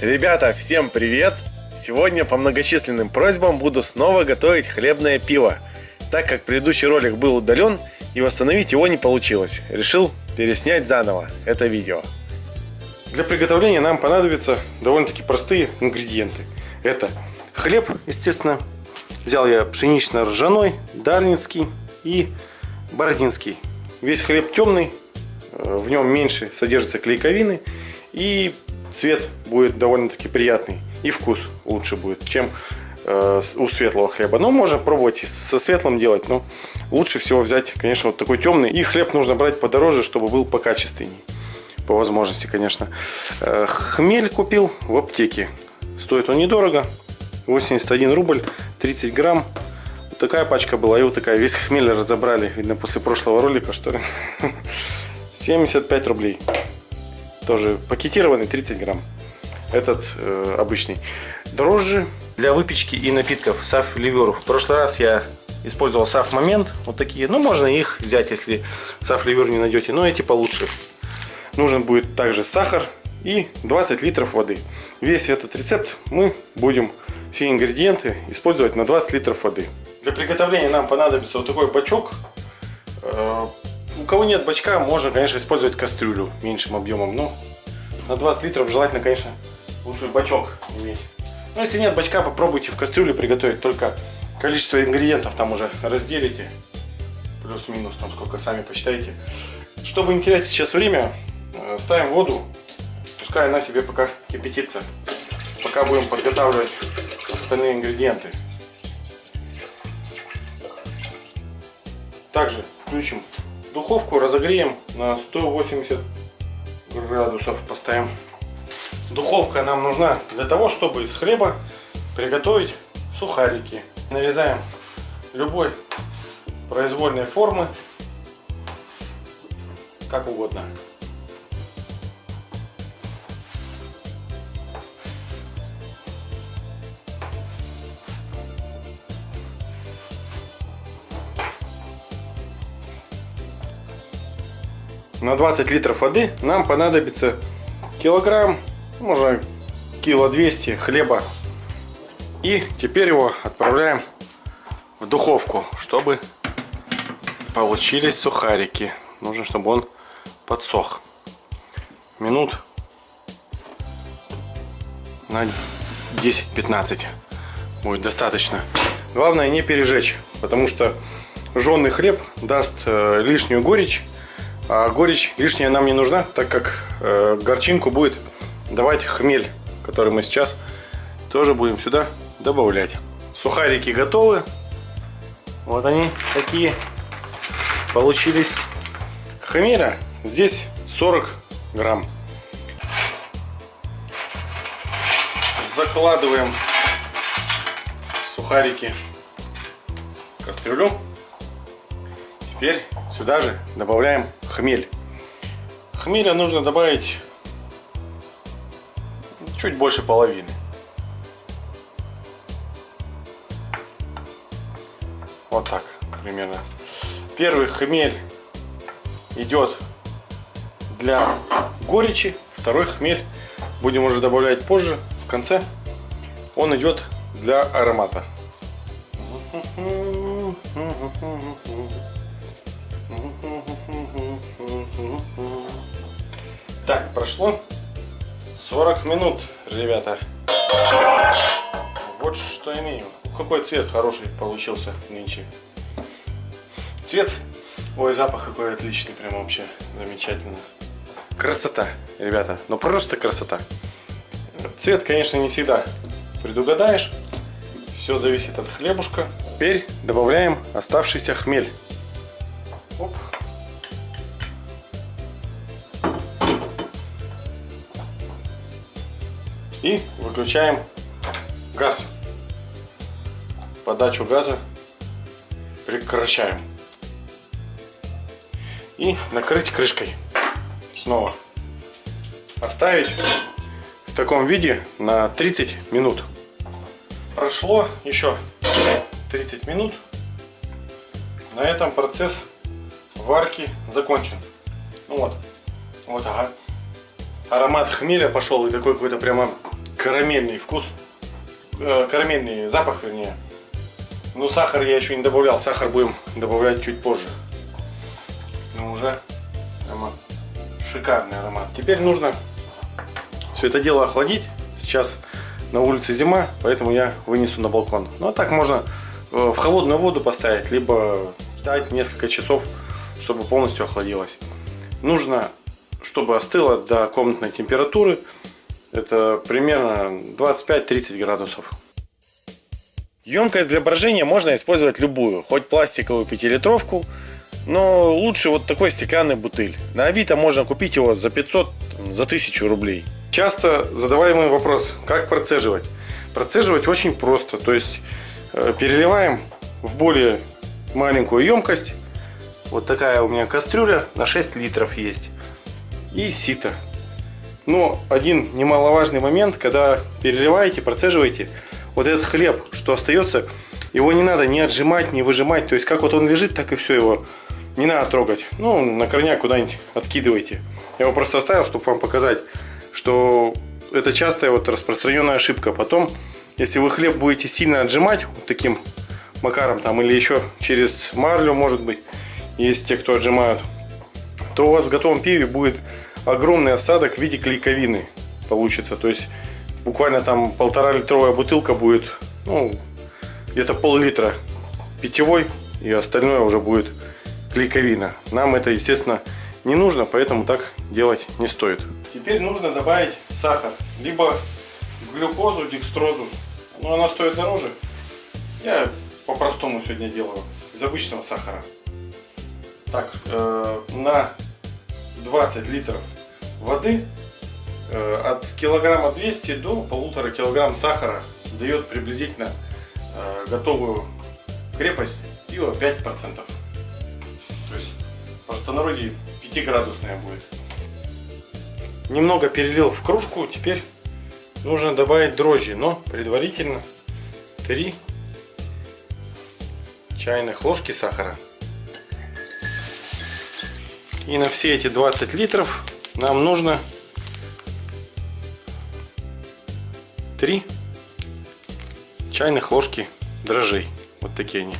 Ребята, всем привет! Сегодня по многочисленным просьбам буду снова готовить хлебное пиво. Так как предыдущий ролик был удален и восстановить его не получилось, решил переснять заново это видео. Для приготовления нам понадобятся довольно-таки простые ингредиенты. Это хлеб, естественно. Взял я пшенично-ржаной, дарницкий и бородинский. Весь хлеб темный, в нем меньше содержится клейковины и цвет будет довольно-таки приятный. И вкус лучше будет, чем у светлого хлеба. Но можно пробовать и со светлым делать, но лучше всего взять, конечно, вот такой темный. И хлеб нужно брать подороже, чтобы был покачественней. По возможности, конечно. Хмель купил в аптеке. Стоит он недорого. 81 рубль, 30 грамм. Вот такая пачка была. И вот такая. Весь хмель разобрали. Видно, после прошлого ролика, что ли. 75 рублей. Тоже пакетированный, 30 грамм. Этот обычный. Дрожжи для выпечки и напитков. Саф Ливер. В прошлый раз я использовал Саф Момент. Вот такие. Ну, можно их взять, если Саф Ливер не найдете. Но эти получше. Нужен будет также сахар и 20 литров воды. Весь этот рецепт мы будем, все ингредиенты, использовать на 20 литров воды. Для приготовления нам понадобится вот такой бачок. У кого нет бачка, можно, конечно, использовать кастрюлю меньшим объемом. Но на 20 литров желательно, конечно, лучше бачок иметь. Но если нет бачка, попробуйте в кастрюле приготовить. Только количество ингредиентов там уже разделите. Плюс-минус, там сколько сами посчитайте. Чтобы не терять сейчас время, ставим воду. Пускай она себе пока кипятится. Пока будем подготавливать остальные ингредиенты. Также включим духовку, разогреем на 180 градусов, поставим. Духовка нам нужна для того, чтобы из хлеба приготовить сухарики. Нарезаем любой произвольной формы, как угодно. На 20 литров воды нам понадобится килограмм, можно кило 200 хлеба. И теперь его отправляем в духовку, чтобы получились сухарики. Нужно, чтобы он подсох. Минут на 10-15 будет достаточно. Главное не пережечь, потому что жженый хлеб даст лишнюю горечь. А горечь лишняя нам не нужна, так как горчинку будет давать хмель, который мы сейчас тоже будем сюда добавлять. Сухарики готовы. Вот они такие получились. Хмеля здесь 40 грамм. Закладываем сухарики в кастрюлю. Теперь сюда же добавляем хмель. Хмеля нужно добавить чуть больше половины. Вот так примерно. Первый хмель идет для горечи, второй хмель будем уже добавлять позже, в конце. Он идет для аромата. Так, прошло 40 минут, ребята. Вот что имею. Какой цвет хороший получился нынче. Цвет, ой, запах какой отличный, прям вообще замечательно. Красота, ребята, ну просто красота. Цвет, конечно, не всегда предугадаешь. Все зависит от хлебушка. Теперь добавляем оставшийся хмель. Оп. И выключаем газ. Подачу газа прекращаем. И накрыть крышкой. Снова. Оставить в таком виде на 30 минут. Прошло еще 30 минут. На этом процесс варки закончен. Ну вот. Вот, ага. Аромат хмеля пошел и такой какой-то прямо карамельный вкус, карамельный запах, вернее. Но сахар я еще не добавлял, сахар будем добавлять чуть позже. Но уже аромат, шикарный аромат. Теперь нужно все это дело охладить. Сейчас на улице зима, поэтому я вынесу на балкон. Ну а так можно в холодную воду поставить, либо ждать несколько часов, чтобы полностью охладилось. Нужно, чтобы остыло до комнатной температуры. Это примерно 25-30 градусов. Емкость для брожения можно использовать любую, хоть пластиковую 5-литровку, но лучше вот такой стеклянный бутыль. На Авито можно купить его за 500, за 1000 рублей. Часто задаваемый вопрос, как процеживать? Процеживать очень просто, то есть переливаем в более маленькую емкость. Вот такая у меня кастрюля на 6 литров есть. И сито. Но один немаловажный момент, когда переливаете, процеживаете, вот этот хлеб, что остается, его не надо ни отжимать, ни выжимать. То есть как вот он лежит, так и все, его не надо трогать. Ну, на крайняк куда-нибудь откидывайте. Я его просто оставил, чтобы вам показать, что это частая вот распространенная ошибка. Потом, если вы хлеб будете сильно отжимать вот таким макаром, там, или еще через марлю, может быть, есть те, кто отжимают, то у вас в готовом пиве будет огромный осадок в виде клейковины получится. То есть буквально там 1,5-литровая бутылка будет, ну, где-то пол-литра питьевой, и остальное уже будет клейковина. Нам это, естественно, не нужно, поэтому так делать не стоит. Теперь нужно добавить сахар, либо глюкозу, декстрозу. Но она стоит дороже. Я по-простому сегодня делаю, из обычного сахара. Так, на 20 литров воды от килограмма 200 до 1,5 килограмм сахара дает приблизительно готовую крепость пива 5%. То есть в простонародье 5-градусная будет. Немного перелил в кружку, теперь нужно добавить дрожжи, но предварительно 3 чайных ложки сахара. И на все эти 20 литров нам нужно 3 чайных ложки дрожжей. Вот такие они.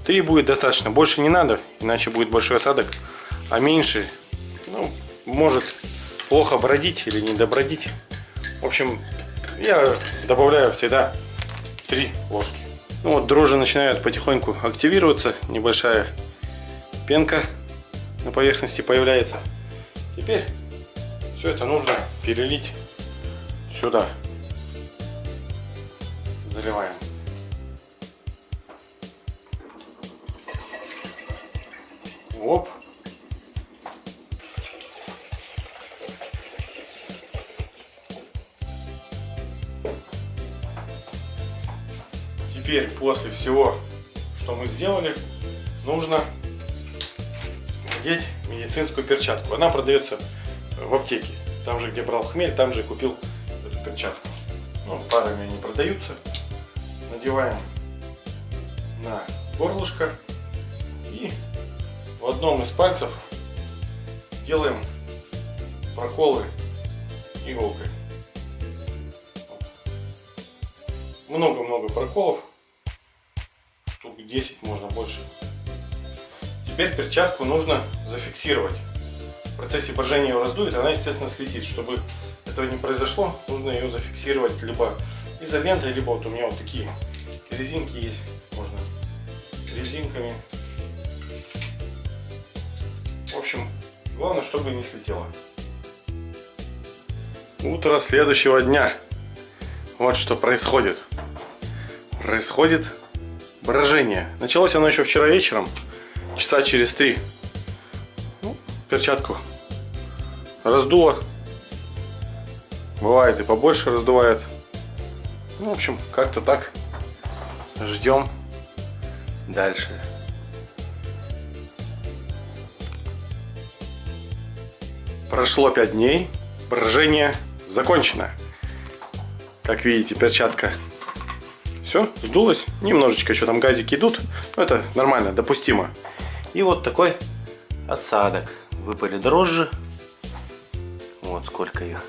3 будет достаточно, больше не надо, иначе будет большой осадок, а меньше, ну, может плохо бродить или не добродить. В общем, я добавляю всегда 3 ложки. Ну вот, дрожжи начинают потихоньку активироваться, небольшая пенка на поверхности появляется. Теперь все это нужно перелить сюда. Заливаем. Оп. Теперь после всего, что мы сделали, нужно надеть медицинскую перчатку. Она продается в аптеке. Там же, где брал хмель, там же купил эту перчатку. Ну, парами они продаются. Надеваем на горлышко и в одном из пальцев делаем проколы иголкой. Много-много проколов. Штук 10, можно больше. Теперь перчатку нужно зафиксировать. В процессе брожения ее раздует, она, естественно, слетит. Чтобы этого не произошло, нужно ее зафиксировать либо изолентой, либо вот у меня вот такие резинки есть. Можно резинками. В общем, главное, чтобы не слетело. Утро следующего дня. Вот что происходит. Происходит брожение. Началось оно еще вчера вечером, часа через 3. Ну, перчатку раздуло. Бывает и побольше раздувает. Ну, в общем, как-то так. Ждем дальше. Прошло 5 дней. Брожение закончено. Как видите, перчатка все, сдулась. Немножечко еще там газики идут. Но это нормально, допустимо. И вот такой осадок. Выпали дрожжи. Вот сколько их.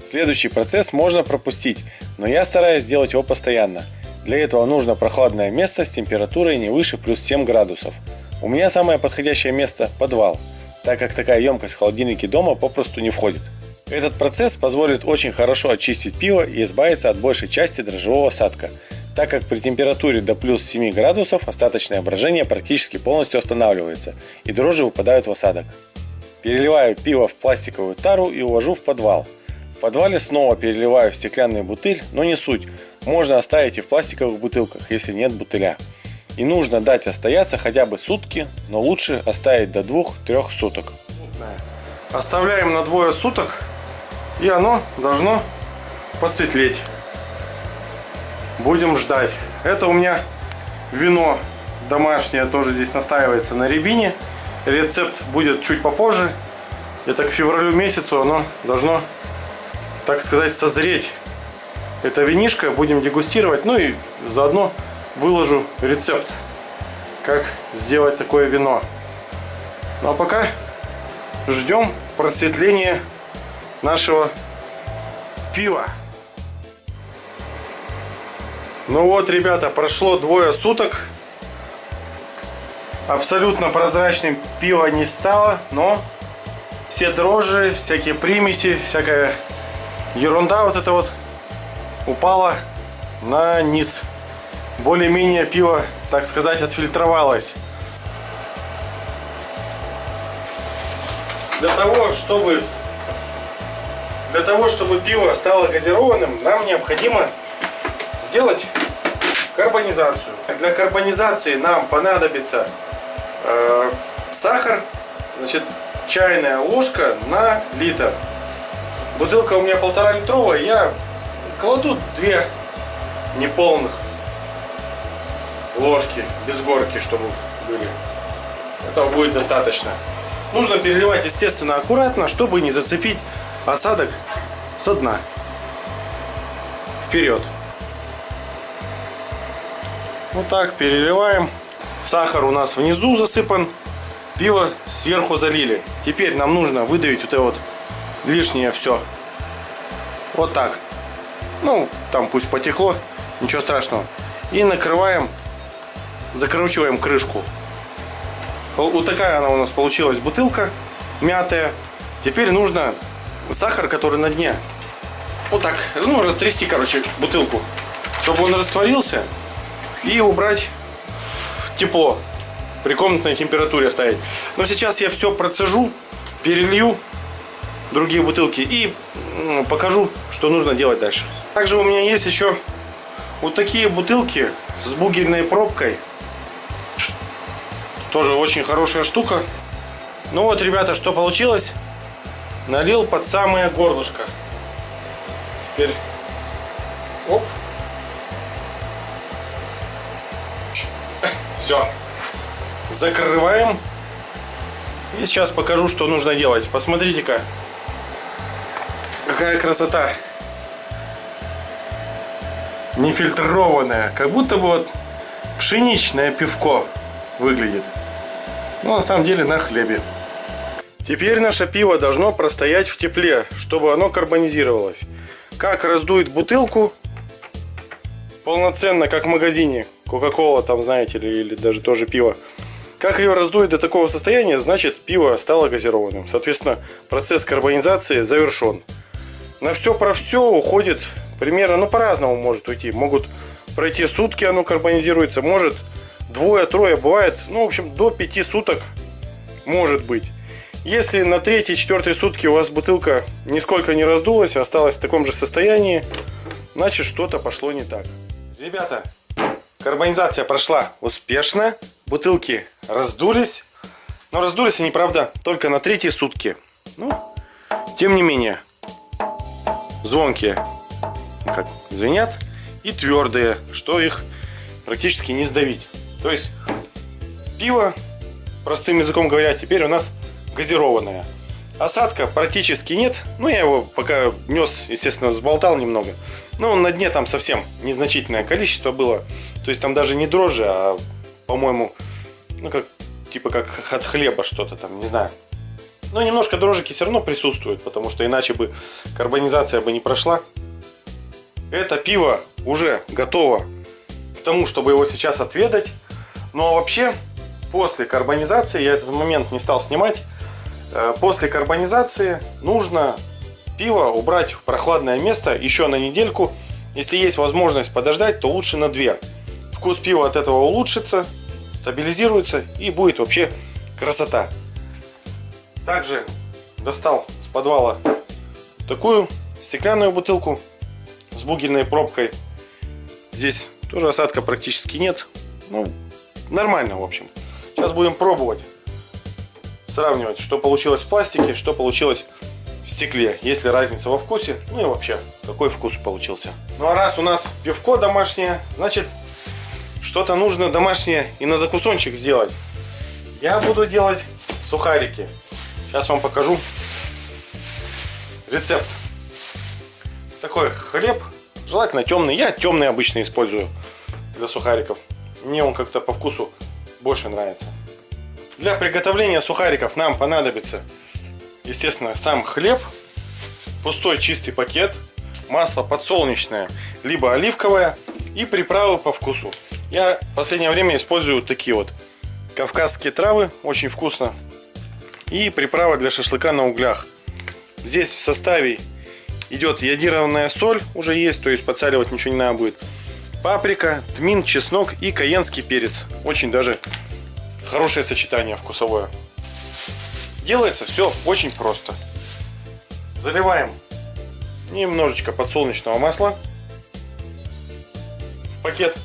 Следующий процесс можно пропустить, но я стараюсь делать его постоянно. Для этого нужно прохладное место с температурой не выше плюс 7 градусов. У меня самое подходящее место – подвал, так как такая емкость в холодильнике дома попросту не входит. Этот процесс позволит очень хорошо очистить пиво и избавиться от большей части дрожжевого осадка, так как при температуре до плюс 7 градусов остаточное брожение практически полностью останавливается и дрожжи выпадают в осадок. Переливаю пиво в пластиковую тару и увожу в подвал. В подвале снова переливаю в стеклянный бутыль, но не суть, можно оставить и в пластиковых бутылках, если нет бутыля. И нужно дать остояться хотя бы сутки, но лучше оставить до 2-3 суток. Оставляем на 2 суток, и оно должно посветлеть. Будем ждать. Это у меня вино домашнее, тоже здесь настаивается на рябине. Рецепт будет чуть попозже. Это к февралю месяцу оно должно, так сказать, созреть. Это винишко будем дегустировать. Ну и заодно выложу рецепт, как сделать такое вино. Ну а пока ждем просветления нашего пива. Ну вот, ребята, прошло 2 суток. Абсолютно прозрачным пиво не стало, но все дрожжи, всякие примеси, всякая ерунда вот эта вот упала на низ. Более-менее пиво, так сказать, отфильтровалось. Для того, чтобы пиво стало газированным, нам необходимо сделать карбонизацию. Для карбонизации нам понадобится сахар, значит, чайная ложка на литр. Бутылка у меня 1,5 литровая, я кладу 2 неполных ложки, без горки, чтобы были. Этого будет достаточно. Нужно переливать, естественно, аккуратно, чтобы не зацепить осадок со дна. Вперед. Вот так переливаем. Сахар у нас внизу засыпан, пиво сверху залили. Теперь нам нужно выдавить вот это вот лишнее все. Вот так. Ну, там пусть потекло, ничего страшного. И накрываем, закручиваем крышку. Вот такая она у нас получилась бутылка, мятая. Теперь нужно сахар, который на дне, вот так, ну, растрясти, короче, бутылку, чтобы он растворился, и убрать в тепло, при комнатной температуре оставить. Но сейчас я все процежу, перелью другие бутылки и покажу, что нужно делать дальше. Также у меня есть еще вот такие бутылки с бугельной пробкой. Тоже очень хорошая штука. Ну вот, ребята, что получилось. Налил под самое горлышко. Теперь оп. Все. Закрываем. И сейчас покажу, что нужно делать. Посмотрите-ка. Какая красота. Нефильтрованное. Как будто бы вот пшеничное пивко выглядит. Но на самом деле на хлебе. Теперь наше пиво должно простоять в тепле, чтобы оно карбонизировалось. Как раздует бутылку, полноценно, как в магазине, Кока-Кола, там, знаете, или даже тоже пиво. Как ее раздует до такого состояния, значит, пиво стало газированным. Соответственно, процесс карбонизации завершен. На все про все уходит примерно, ну, по-разному может уйти. Могут пройти сутки, оно карбонизируется, может 2-3, бывает, ну, в общем, до 5 суток может быть. Если на 3-4 сутки у вас бутылка нисколько не раздулась, осталась в таком же состоянии, значит, что-то пошло не так. Ребята, карбонизация прошла успешно, бутылки раздулись, но раздулись они, правда, только на 3 сутки. Ну, тем не менее, звонкие, как звенят, и твердые, что их практически не сдавить. То есть пиво, простым языком говоря, теперь у нас газированное. Осадка практически нет. Ну, я его пока нес, естественно, сболтал немного. Но на дне там совсем незначительное количество было. То есть там даже не дрожжи, а, по-моему, ну, как, типа как от хлеба что-то там, не знаю. Но немножко дрожжики все равно присутствуют, потому что иначе бы карбонизация бы не прошла. Это пиво уже готово к тому, чтобы его сейчас отведать. Но вообще, после карбонизации, я этот момент не стал снимать, после карбонизации нужно пиво убрать в прохладное место еще на недельку. Если есть возможность подождать, то лучше на 2. Вкус пива от этого улучшится, стабилизируется и будет вообще красота. Также достал с подвала такую стеклянную бутылку с бугельной пробкой. Здесь тоже осадка практически нет. Ну, нормально, в общем. Сейчас будем пробовать, сравнивать, что получилось в пластике, что получилось в стекле. Есть ли разница во вкусе, ну и вообще, какой вкус получился. Ну а раз у нас пивко домашнее, значит, что-то нужно домашнее и на закусончик сделать. Я буду делать сухарики. Сейчас вам покажу рецепт. Такой хлеб, желательно темный. Я темный обычно использую для сухариков. Мне он как-то по вкусу больше нравится. Для приготовления сухариков нам понадобится, естественно, сам хлеб, пустой чистый пакет, масло подсолнечное, либо оливковое и приправы по вкусу. Я в последнее время использую такие вот кавказские травы, очень вкусно. И приправа для шашлыка на углях. Здесь в составе идет йодированная соль, уже есть, то есть подсаливать ничего не надо будет. Паприка, тмин, чеснок и каенский перец. Очень даже хорошее сочетание вкусовое. Делается все очень просто. Заливаем немножечко подсолнечного масла в пакет.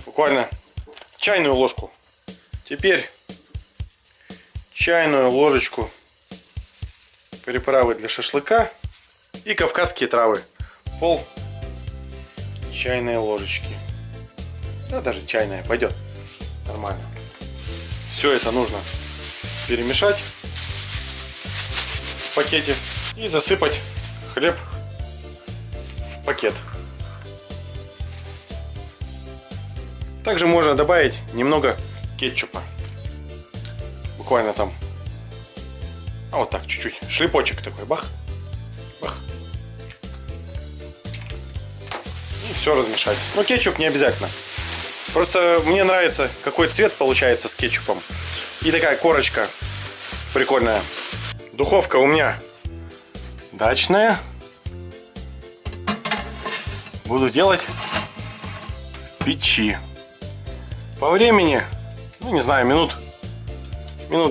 Буквально чайную ложку. Теперь чайную ложечку приправы для шашлыка и кавказские травы. Пол чайной ложечки. Да, даже чайная пойдет. Нормально. Все это нужно перемешать в пакете и засыпать хлеб в пакет. Также можно добавить немного кетчупа. Буквально там, вот так, чуть-чуть, шлепочек такой, бах, бах. И все размешать. Но кетчуп не обязательно. Просто мне нравится, какой цвет получается с кетчупом. И такая корочка прикольная. Духовка у меня дачная. Буду делать в печи. По времени, ну не знаю, минут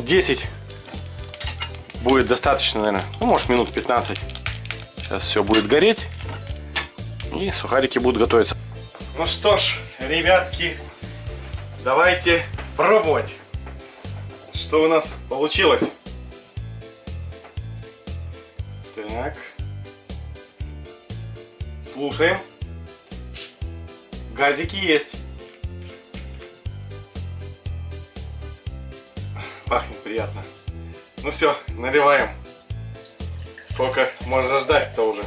10 будет достаточно, наверное. Ну, может, минут 15. Сейчас все будет гореть. И сухарики будут готовиться. Ну что ж, ребятки, давайте пробовать. Что у нас получилось? Так. Слушаем. Газики есть. Пахнет приятно. Ну все, наливаем. Сколько можно ждать-то уже?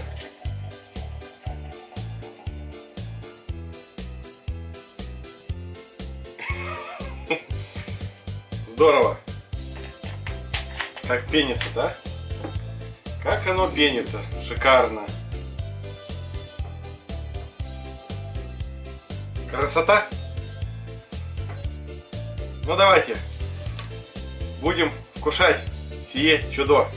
Здорово. Как пенится, да? Как оно пенится. Шикарно. Красота. Ну давайте. Будем вкушать сие чудо.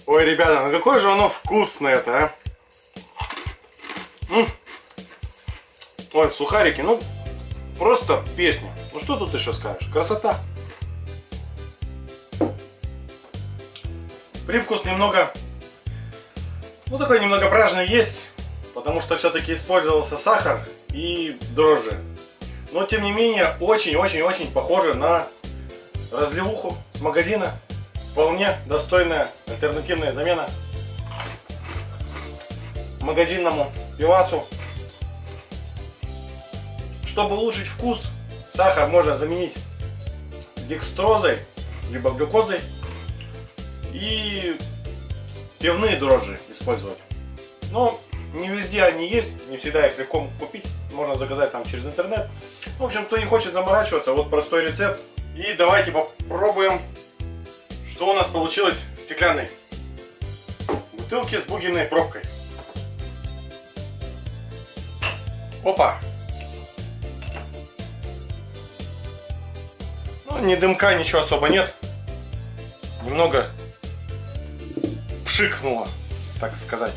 Ой, ребята, ну какое же оно вкусное-то, а? Ой, сухарики, ну просто песня. Ну что тут еще скажешь? Красота. Привкус немного, ну такой немного праздный есть, потому что все-таки использовался сахар и дрожжи. Но тем не менее очень-очень-очень похоже на разливуху с магазина. Вполне достойная альтернативная замена магазинному пивасу. Чтобы улучшить вкус, сахар можно заменить декстрозой либо глюкозой и пивные дрожжи использовать. Но Не везде они есть, не всегда их легко купить. Можно заказать там через интернет. В общем, кто не хочет заморачиваться, вот простой рецепт. И давайте попробуем, что у нас получилось в стеклянной бутылке с бугельной пробкой. Опа! Ну, ни дымка, ничего особо нет. Немного пшикнуло, так сказать.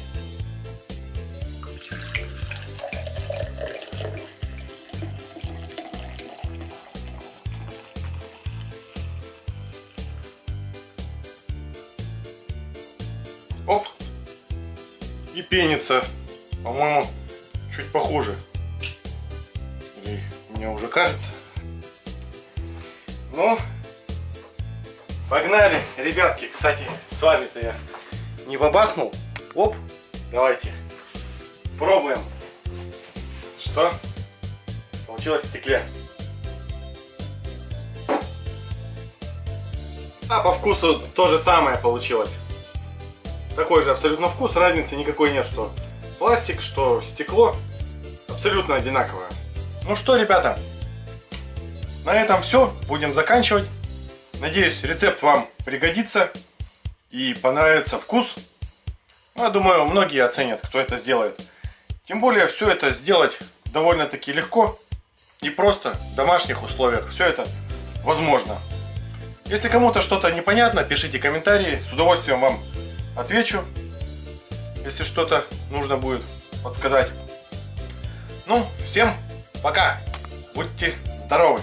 Оп! И пенится, по-моему, чуть похуже. Или мне уже кажется. Ну, погнали, ребятки. Кстати, с вами-то я не бабахнул. Оп, давайте пробуем, что получилось в стекле. А по вкусу то же самое получилось. Такой же абсолютно вкус, разницы никакой нет, что пластик, что стекло. Абсолютно одинаковое. Ну что, ребята, на этом все. Будем заканчивать. Надеюсь, рецепт вам пригодится и понравится вкус. Ну, я думаю, многие оценят, кто это сделает. Тем более, все это сделать довольно-таки легко и просто в домашних условиях. Все это возможно. Если кому-то что-то непонятно, пишите комментарии. С удовольствием вам отвечу, если что-то нужно будет подсказать. Ну, всем пока. Будьте здоровы.